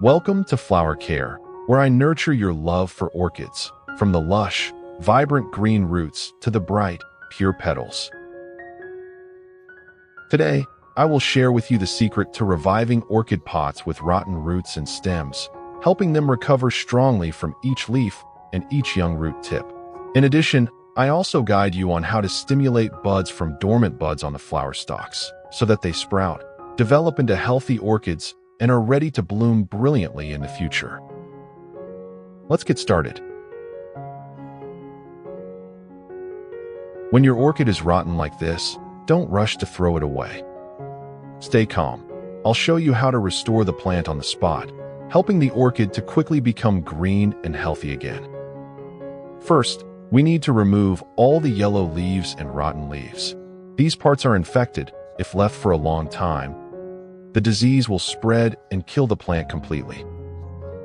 Welcome to Flower Care, where I nurture your love for orchids, from the lush, vibrant green roots to the bright, pure petals. Today, I will share with you the secret to reviving orchid pots with rotten roots and stems, helping them recover strongly from each leaf and each young root tip. In addition, I also guide you on how to stimulate buds from dormant buds on the flower stalks, so that they sprout, develop into healthy orchids, and are ready to bloom brilliantly in the future. Let's get started. When your orchid is rotten like this, don't rush to throw it away. Stay calm. I'll show you how to restore the plant on the spot, helping the orchid to quickly become green and healthy again. First, we need to remove all the yellow leaves and rotten leaves. These parts are infected. If left for a long time, the disease will spread and kill the plant completely.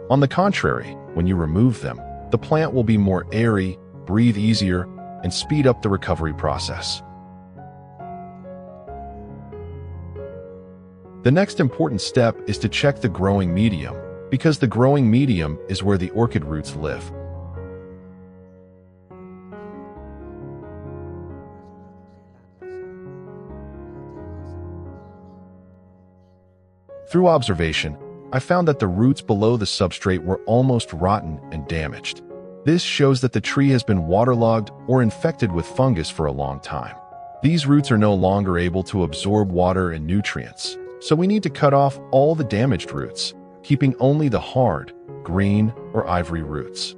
On the contrary, when you remove them, the plant will be more airy, breathe easier, and speed up the recovery process. The next important step is to check the growing medium, because the growing medium is where the orchid roots live. Through observation, I found that the roots below the substrate were almost rotten and damaged. This shows that the tree has been waterlogged or infected with fungus for a long time. These roots are no longer able to absorb water and nutrients, so we need to cut off all the damaged roots, keeping only the hard, green, or ivory roots.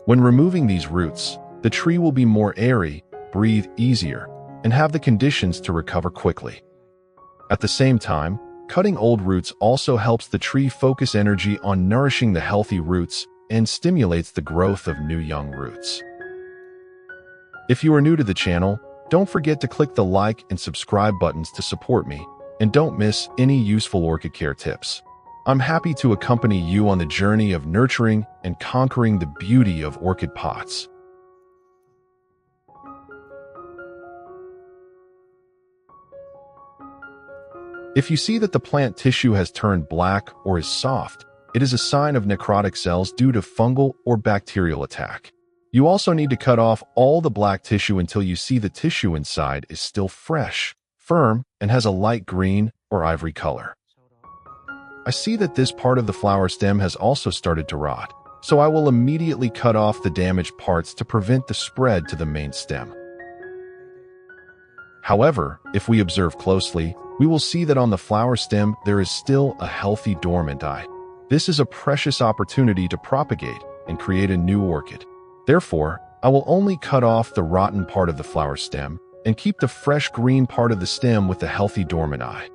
When removing these roots, the tree will be more airy, breathe easier, and have the conditions to recover quickly. At the same time, cutting old roots also helps the tree focus energy on nourishing the healthy roots and stimulates the growth of new young roots. If you are new to the channel, don't forget to click the like and subscribe buttons to support me, and don't miss any useful orchid care tips. I'm happy to accompany you on the journey of nurturing and conquering the beauty of orchid pots. If you see that the plant tissue has turned black or is soft, it is a sign of necrotic cells due to fungal or bacterial attack. You also need to cut off all the black tissue until you see the tissue inside is still fresh, firm, and has a light green or ivory color. I see that this part of the flower stem has also started to rot, so I will immediately cut off the damaged parts to prevent the spread to the main stem. However, if we observe closely, we will see that on the flower stem there is still a healthy dormant eye. This is a precious opportunity to propagate and create a new orchid. Therefore, I will only cut off the rotten part of the flower stem and keep the fresh green part of the stem with the healthy dormant eye.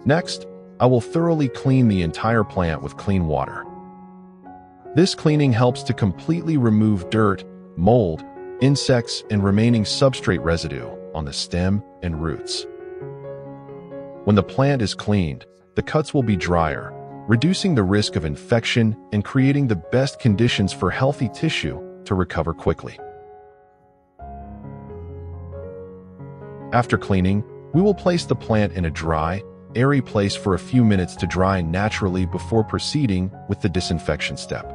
Next, I will thoroughly clean the entire plant with clean water. This cleaning helps to completely remove dirt, mold, insects, and remaining substrate residue on the stem and roots. When the plant is cleaned, the cuts will be drier, reducing the risk of infection and creating the best conditions for healthy tissue to recover quickly. After cleaning, we will place the plant in a dry, airy place for a few minutes to dry naturally before proceeding with the disinfection step.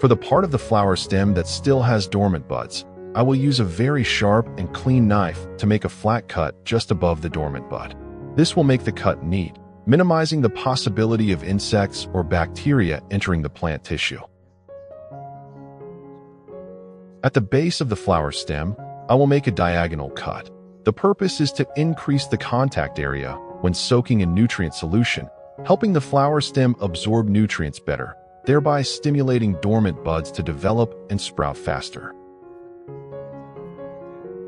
For the part of the flower stem that still has dormant buds, I will use a very sharp and clean knife to make a flat cut just above the dormant bud. This will make the cut neat, minimizing the possibility of insects or bacteria entering the plant tissue. At the base of the flower stem, I will make a diagonal cut. The purpose is to increase the contact area when soaking in nutrient solution, helping the flower stem absorb nutrients better, thereby stimulating dormant buds to develop and sprout faster.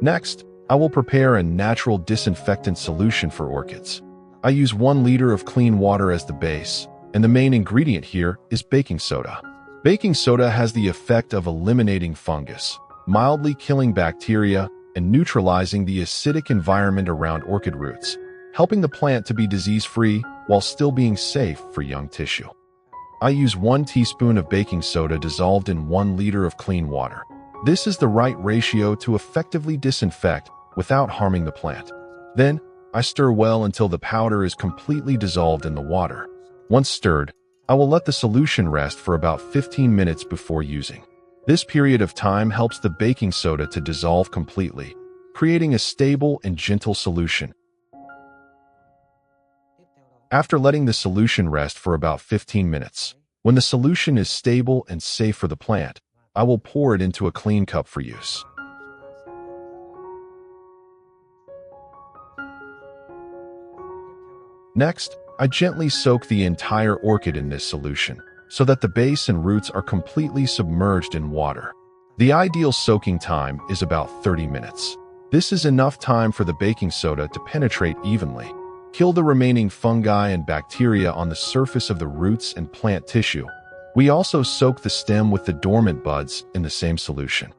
Next, I will prepare a natural disinfectant solution for orchids. I use 1 liter of clean water as the base, and the main ingredient here is baking soda. Baking soda has the effect of eliminating fungus, mildly killing bacteria, and neutralizing the acidic environment around orchid roots, helping the plant to be disease-free while still being safe for young tissue. I use 1 teaspoon of baking soda dissolved in 1 liter of clean water. This is the right ratio to effectively disinfect without harming the plant. Then, I stir well until the powder is completely dissolved in the water. Once stirred, I will let the solution rest for about 15 minutes before using. This period of time helps the baking soda to dissolve completely, creating a stable and gentle solution. After letting the solution rest for about 15 minutes, when the solution is stable and safe for the plant, I will pour it into a clean cup for use. Next, I gently soak the entire orchid in this solution, so that the base and roots are completely submerged in water. The ideal soaking time is about 30 minutes. This is enough time for the baking soda to penetrate evenly, kill the remaining fungi and bacteria on the surface of the roots and plant tissue. We also soak the stem with the dormant buds in the same solution.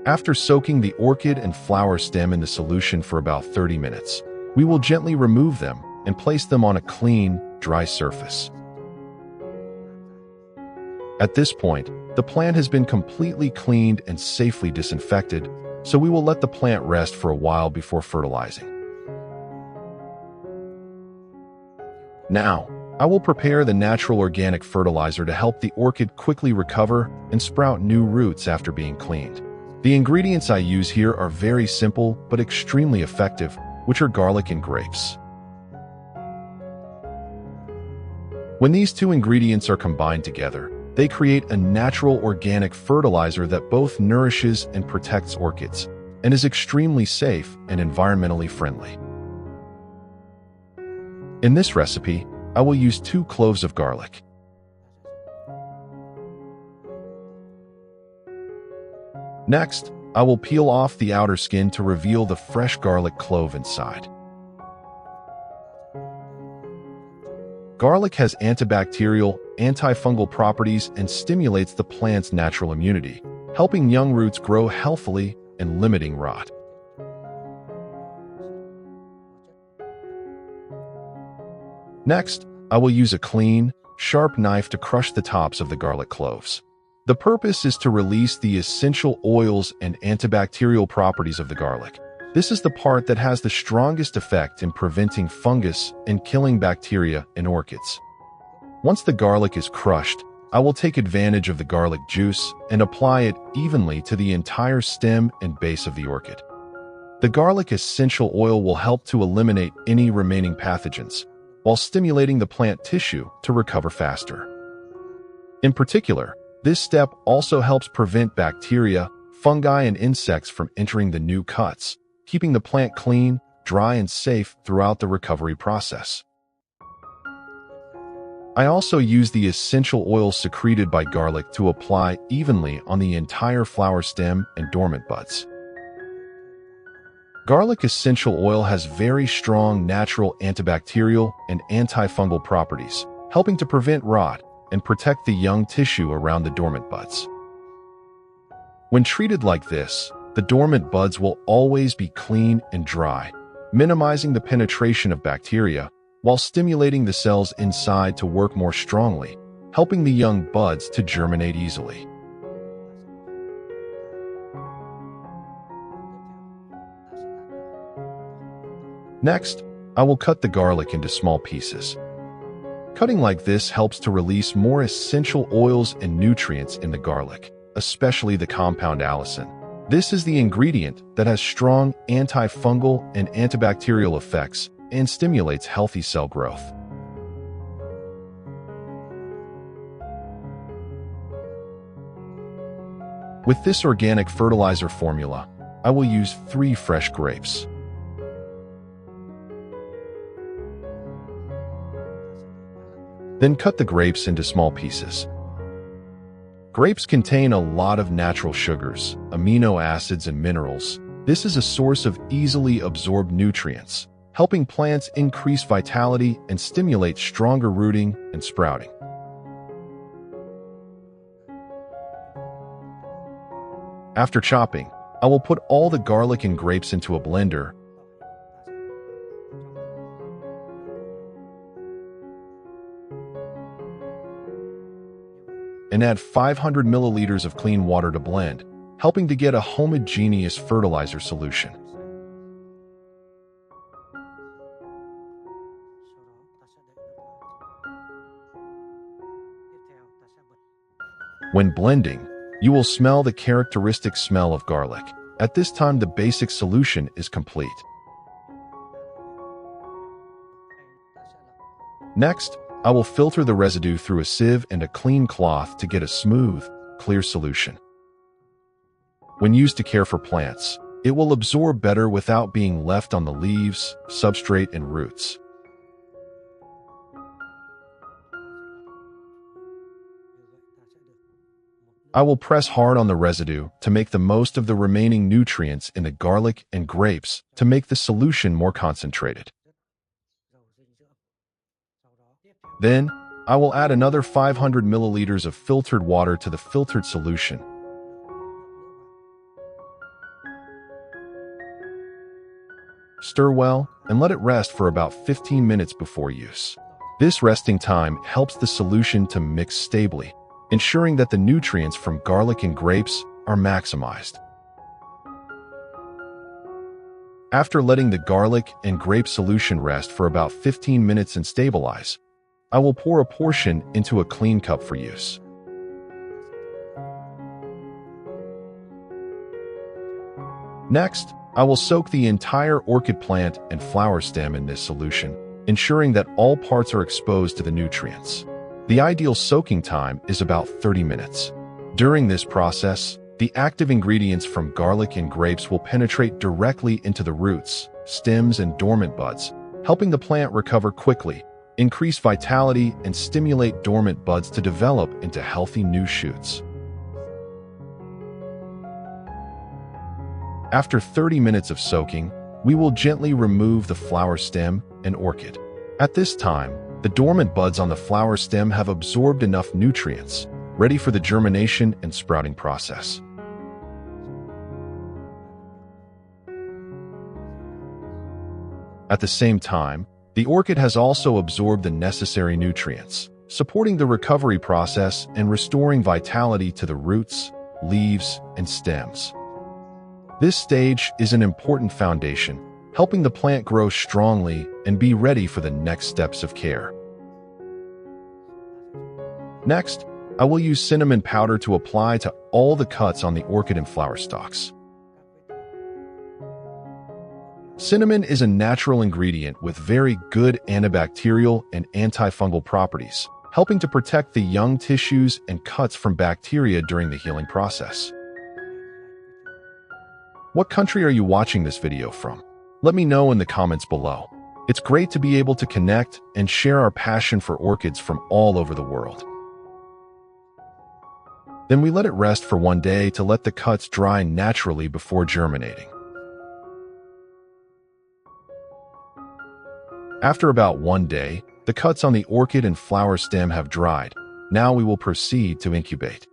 After soaking the orchid and flower stem in the solution for about 30 minutes, we will gently remove them and place them on a clean, dry surface. At this point, the plant has been completely cleaned and safely disinfected, so we will let the plant rest for a while before fertilizing. Now, I will prepare the natural organic fertilizer to help the orchid quickly recover and sprout new roots after being cleaned. The ingredients I use here are very simple but extremely effective, which are garlic and grapes. When these two ingredients are combined together, they create a natural organic fertilizer that both nourishes and protects orchids, and is extremely safe and environmentally friendly. In this recipe, I will use 2 cloves of garlic. Next, I will peel off the outer skin to reveal the fresh garlic clove inside. Garlic has antibacterial, antifungal properties and stimulates the plant's natural immunity, helping young roots grow healthily and limiting rot. Next, I will use a clean, sharp knife to crush the tops of the garlic cloves. The purpose is to release the essential oils and antibacterial properties of the garlic. This is the part that has the strongest effect in preventing fungus and killing bacteria in orchids. Once the garlic is crushed, I will take advantage of the garlic juice and apply it evenly to the entire stem and base of the orchid. The garlic essential oil will help to eliminate any remaining pathogens, while stimulating the plant tissue to recover faster. In particular, this step also helps prevent bacteria, fungi, and insects from entering the new cuts, keeping the plant clean, dry, and safe throughout the recovery process. I also use the essential oil secreted by garlic to apply evenly on the entire flower stem and dormant buds. Garlic essential oil has very strong natural antibacterial and antifungal properties, helping to prevent rot and protect the young tissue around the dormant buds. When treated like this, the dormant buds will always be clean and dry, minimizing the penetration of bacteria while stimulating the cells inside to work more strongly, helping the young buds to germinate easily. Next, I will cut the garlic into small pieces. Cutting like this helps to release more essential oils and nutrients in the garlic, especially the compound allicin. This is the ingredient that has strong antifungal and antibacterial effects and stimulates healthy cell growth. With this organic fertilizer formula, I will use 3 fresh grapes. Then cut the grapes into small pieces. Grapes contain a lot of natural sugars, amino acids, and minerals. This is a source of easily absorbed nutrients, helping plants increase vitality and stimulate stronger rooting and sprouting. After chopping, I will put all the garlic and grapes into a blender and add 500 milliliters of clean water to blend, helping to get a homogeneous fertilizer solution. When blending, you will smell the characteristic smell of garlic. At this time, the basic solution is complete. Next, I will filter the residue through a sieve and a clean cloth to get a smooth, clear solution. When used to care for plants, it will absorb better without being left on the leaves, substrate, and roots. I will press hard on the residue to make the most of the remaining nutrients in the garlic and grapes to make the solution more concentrated. Then, I will add another 500 milliliters of filtered water to the filtered solution. Stir well and let it rest for about 15 minutes before use. This resting time helps the solution to mix stably, ensuring that the nutrients from garlic and grapes are maximized. After letting the garlic and grape solution rest for about 15 minutes and stabilize, I will pour a portion into a clean cup for use. Next, I will soak the entire orchid plant and flower stem in this solution, ensuring that all parts are exposed to the nutrients. The ideal soaking time is about 30 minutes. During this process, the active ingredients from garlic and grapes will penetrate directly into the roots, stems, and dormant buds, helping the plant recover quickly, increase vitality, and stimulate dormant buds to develop into healthy new shoots. After 30 minutes of soaking, we will gently remove the flower stem and orchid. At this time, the dormant buds on the flower stem have absorbed enough nutrients, ready for the germination and sprouting process. At the same time, the orchid has also absorbed the necessary nutrients, supporting the recovery process and restoring vitality to the roots, leaves, and stems. This stage is an important foundation, helping the plant grow strongly and be ready for the next steps of care. Next, I will use cinnamon powder to apply to all the cuts on the orchid and flower stalks. Cinnamon is a natural ingredient with very good antibacterial and antifungal properties, helping to protect the young tissues and cuts from bacteria during the healing process. What country are you watching this video from? Let me know in the comments below. It's great to be able to connect and share our passion for orchids from all over the world. Then we let it rest for one day to let the cuts dry naturally before germinating. After about one day, the cuts on the orchid and flower stem have dried. Now we will proceed to incubate.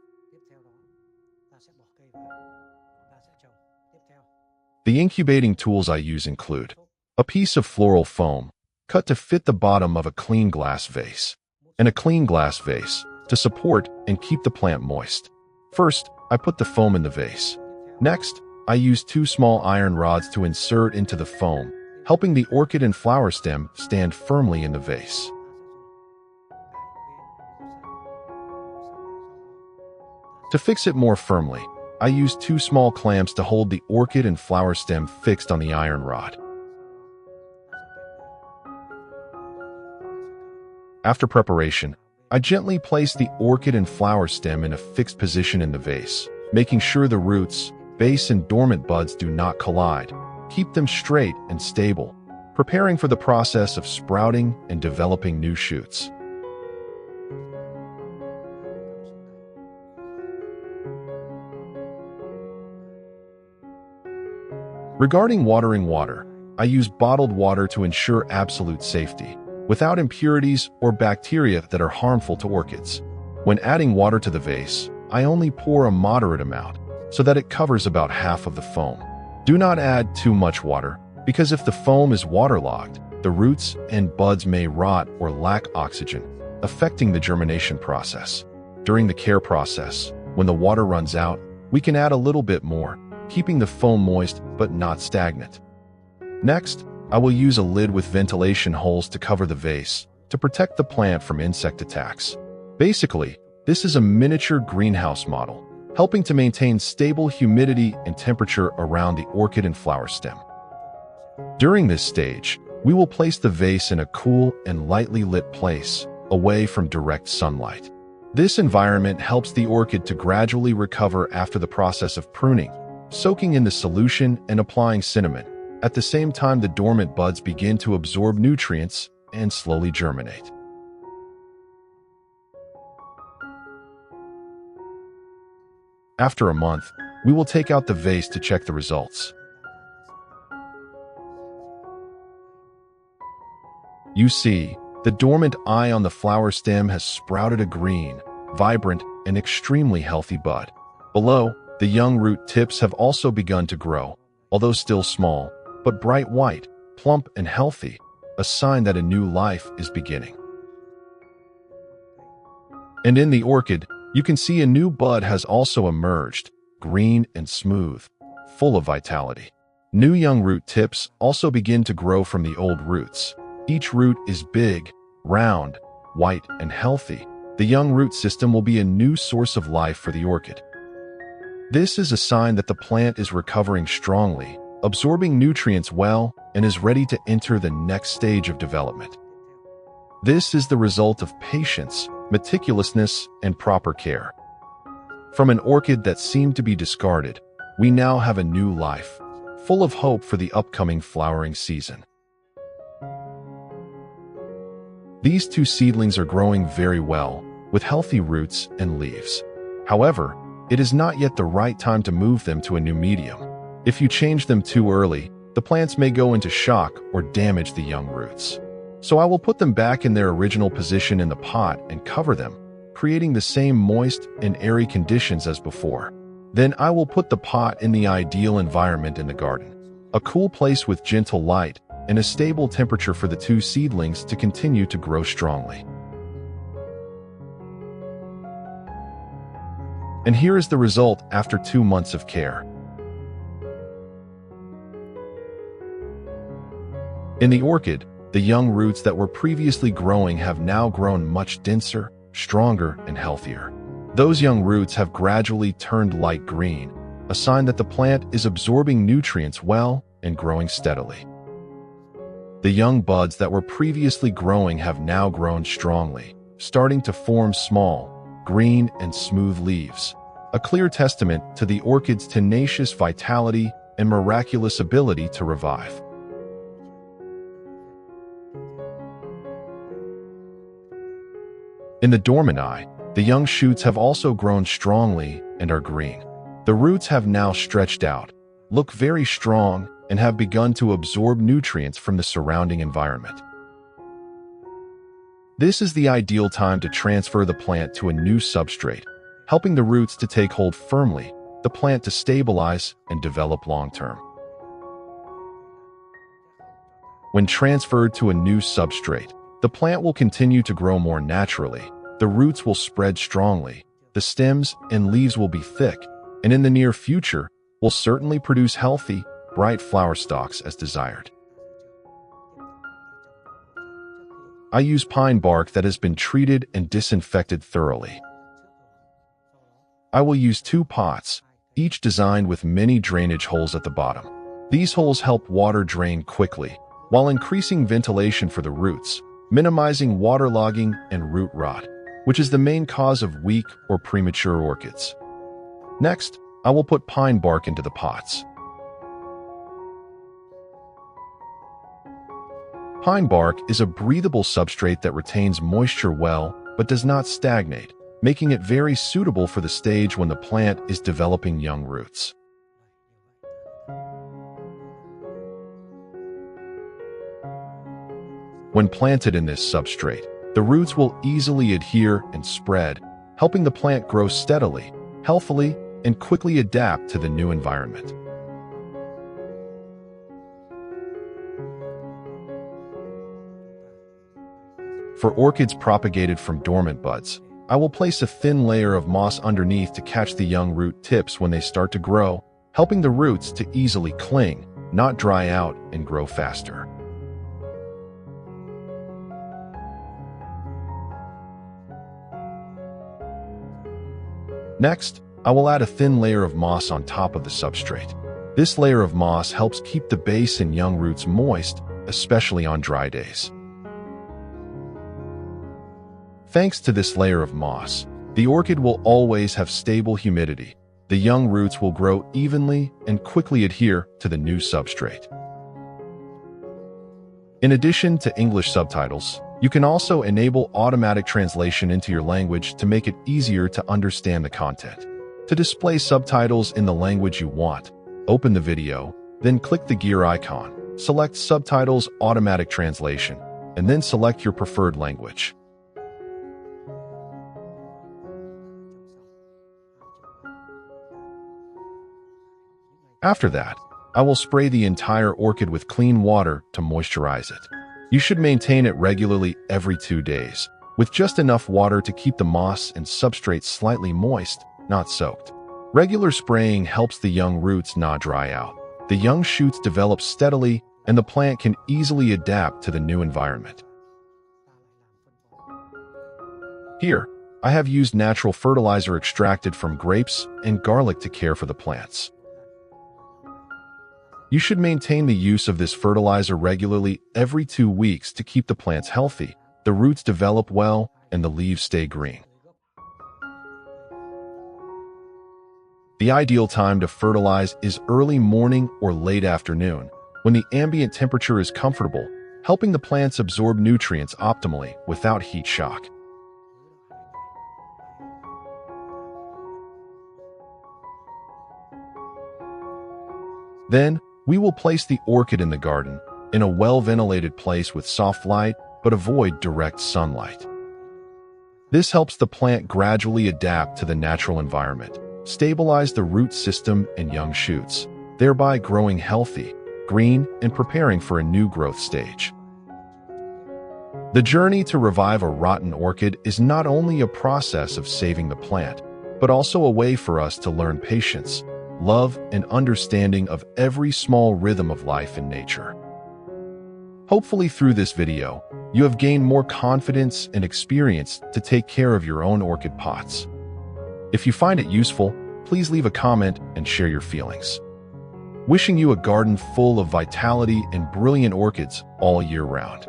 The incubating tools I use include a piece of floral foam, cut to fit the bottom of a clean glass vase, and a clean glass vase to support and keep the plant moist. First, I put the foam in the vase. Next, I use 2 small iron rods to insert into the foam, helping the orchid and flower stem stand firmly in the vase. To fix it more firmly, I use 2 small clamps to hold the orchid and flower stem fixed on the iron rod. After preparation, I gently place the orchid and flower stem in a fixed position in the vase, making sure the roots, base, and dormant buds do not collide. Keep them straight and stable, preparing for the process of sprouting and developing new shoots. Regarding watering water, I use bottled water to ensure absolute safety, without impurities or bacteria that are harmful to orchids. When adding water to the vase, I only pour a moderate amount, so that it covers about half of the foam. Do not add too much water, because if the foam is waterlogged, the roots and buds may rot or lack oxygen, affecting the germination process. During the care process, when the water runs out, we can add a little bit more, keeping the foam moist but not stagnant. Next, I will use a lid with ventilation holes to cover the vase to protect the plant from insect attacks. Basically, this is a miniature greenhouse model, helping to maintain stable humidity and temperature around the orchid and flower stem. During this stage, we will place the vase in a cool and lightly lit place, away from direct sunlight. This environment helps the orchid to gradually recover after the process of pruning, soaking in the solution and applying cinnamon. At the same time, the dormant buds begin to absorb nutrients and slowly germinate. After a month, we will take out the vase to check the results. You see, the dormant eye on the flower stem has sprouted a green, vibrant, and extremely healthy bud. Below, the young root tips have also begun to grow, although still small, but bright white, plump, and healthy, a sign that a new life is beginning. And in the orchid, you can see a new bud has also emerged, green and smooth, full of vitality. New young root tips also begin to grow from the old roots. Each root is big, round, white, and healthy. The young root system will be a new source of life for the orchid. This is a sign that the plant is recovering strongly, absorbing nutrients well, and is ready to enter the next stage of development. This is the result of patience, meticulousness, and proper care. From an orchid that seemed to be discarded, we now have a new life, full of hope for the upcoming flowering season. These two seedlings are growing very well, with healthy roots and leaves. However, it is not yet the right time to move them to a new medium. If you change them too early, the plants may go into shock or damage the young roots. So I will put them back in their original position in the pot and cover them, creating the same moist and airy conditions as before. Then I will put the pot in the ideal environment in the garden, a cool place with gentle light and a stable temperature for the two seedlings to continue to grow strongly. And here is the result after 2 months of care. In the orchid, the young roots that were previously growing have now grown much denser, stronger, and healthier. Those young roots have gradually turned light green, a sign that the plant is absorbing nutrients well and growing steadily. The young buds that were previously growing have now grown strongly, starting to form small, green, and smooth leaves, a clear testament to the orchid's tenacious vitality and miraculous ability to revive. In the dormant eye, the young shoots have also grown strongly and are green. The roots have now stretched out, look very strong, and have begun to absorb nutrients from the surrounding environment. This is the ideal time to transfer the plant to a new substrate, helping the roots to take hold firmly, the plant to stabilize and develop long-term. When transferred to a new substrate, the plant will continue to grow more naturally, the roots will spread strongly, the stems and leaves will be thick, and in the near future, will certainly produce healthy, bright flower stalks as desired. I use pine bark that has been treated and disinfected thoroughly. I will use 2 pots, each designed with many drainage holes at the bottom. These holes help water drain quickly, while increasing ventilation for the roots, minimizing waterlogging and root rot, which is the main cause of weak or premature orchids. Next, I will put pine bark into the pots. Pine bark is a breathable substrate that retains moisture well but does not stagnate, making it very suitable for the stage when the plant is developing young roots. When planted in this substrate, the roots will easily adhere and spread, helping the plant grow steadily, healthily, and quickly adapt to the new environment. For orchids propagated from dormant buds, I will place a thin layer of moss underneath to catch the young root tips when they start to grow, helping the roots to easily cling, not dry out, and grow faster. Next, I will add a thin layer of moss on top of the substrate. This layer of moss helps keep the base and young roots moist, especially on dry days. Thanks to this layer of moss, the orchid will always have stable humidity. The young roots will grow evenly and quickly adhere to the new substrate. In addition to English subtitles, you can also enable automatic translation into your language to make it easier to understand the content. To display subtitles in the language you want, open the video, then click the gear icon, select Subtitles Automatic Translation, and then select your preferred language. After that, I will spray the entire orchid with clean water to moisturize it. You should maintain it regularly every 2 days, with just enough water to keep the moss and substrate slightly moist, not soaked. Regular spraying helps the young roots not dry out. The young shoots develop steadily, and the plant can easily adapt to the new environment. Here, I have used natural fertilizer extracted from grapes and garlic to care for the plants. You should maintain the use of this fertilizer regularly every 2 weeks to keep the plants healthy, the roots develop well, and the leaves stay green. The ideal time to fertilize is early morning or late afternoon, when the ambient temperature is comfortable, helping the plants absorb nutrients optimally without heat shock. Then, we will place the orchid in the garden, in a well-ventilated place with soft light, but avoid direct sunlight. This helps the plant gradually adapt to the natural environment, stabilize the root system and young shoots, thereby growing healthy, green, and preparing for a new growth stage. The journey to revive a rotten orchid is not only a process of saving the plant, but also a way for us to learn patience, love, and understanding of every small rhythm of life in nature. Hopefully through this video, you have gained more confidence and experience to take care of your own orchid pots. If you find it useful, please leave a comment and share your feelings. Wishing you a garden full of vitality and brilliant orchids all year round.